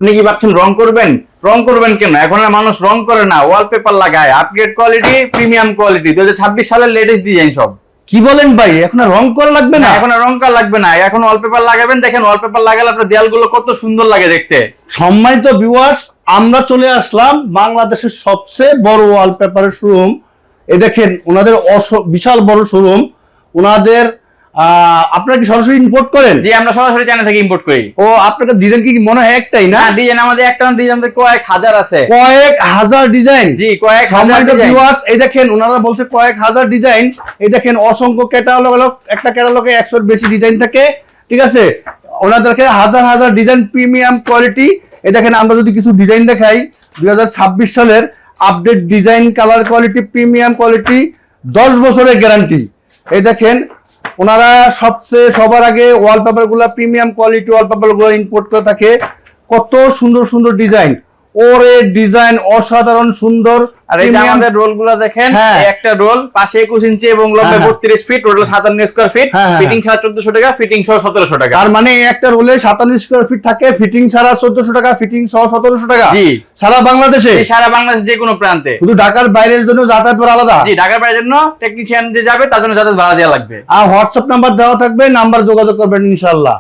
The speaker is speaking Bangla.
আপনি কি ভাবছেন রং করবেন? রং করবেন কেন? এখন আর মানুষ রং করে না, ওয়ালপেপার লাগায়। আপগ্রেড কোয়ালিটি, প্রিমিয়াম কোয়ালিটি, 2026 সালের লেটেস্ট ডিজাইন সব। কি বলেন ভাই, এখন আর রং করা লাগবে না? এখন আর রং করা লাগবে না, এখন ওয়ালপেপার লাগাবেন। দেখেন ওয়ালপেপার লাগালে আপনার দেয়ালগুলো কত সুন্দর লাগে দেখতে। সম্মানিত ভিউয়ার্স, আমরা চলে আসলাম বাংলাদেশের সবচেয়ে বড় ওয়ালপেপারের শোরুম। এই দেখেন ওনাদের বিশাল বড় শোরুম। ওনাদের আপনারা কি সরাসরি ইম্পোর্ট করেন? জি, আমরা সরাসরি চায়না থেকে ইম্পোর্ট করি। ও, আপনাদের ডিজাইন কি মনে হয় একটাই না? ডিজাইন আমাদের একটা ডিজাইন কয়েক হাজার আছে। কয়েক হাজার ডিজাইন? জি, কয়েক হাজার সম্মানিত ডিজাইন। ভিউয়ার্স, এই দেখেন ওনারা বলছে কয়েক হাজার ডিজাইন। এই দেখেন অসংখ্য ক্যাটালগ, একটা ক্যাটালগে 100-এর বেশি ডিজাইন থাকে। ঠিক আছে, ওনাদেরকে হাজার হাজার ডিজাইন, প্রিমিয়াম কোয়ালিটি। এই দেখেন আমরা যদি কিছু ডিজাইন দেখাই, 2026 সালের update design, colour quality, premium quality, 10 বছরের গ্যারান্টি। এই দেখেন ওনারা সবার আগে ওয়ালপেপার গুলা, প্রিমিয়াম কোয়ালিটি ওয়ালপেপার গুলো ইম্পোর্ট করে থাকে। কত সুন্দর সুন্দর ডিজাইন, ওরে ডিজাইন অসাধারণ সুন্দর। আর এই যে আমাদের রোলগুলো দেখেন, এই একটা রোল পাশে 21 ইঞ্চি এবং লম্বা 32 feet, total 57 square feet. Fitting ছাড়া 1400 টাকা, ফিটিং সহ 1700 টাকা। তার মানে একটা রোলে 57 স্কয়ার ফিট থাকে, ফিটিং ছাড়া 1400 টাকা, ফিটিং সহ 1700 টাকা। জি, সারা বাংলাদেশে? সারা বাংলাদেশ যে কোনো প্রান্তে। শুধু ঢাকার বাইরের জন্য যাতায়াত ভাড়া আলাদা? জি, ঢাকার বাইরের জন্য টেকনিশিয়ান যে যাবে তার জন্য যাতায়াত ভাড়া দেওয়া লাগবে। আর হোয়াটসঅ্যাপ নাম্বার দেওয়া থাকবে, নাম্বার যোগাযোগ করবেন ইনশাআল্লাহ।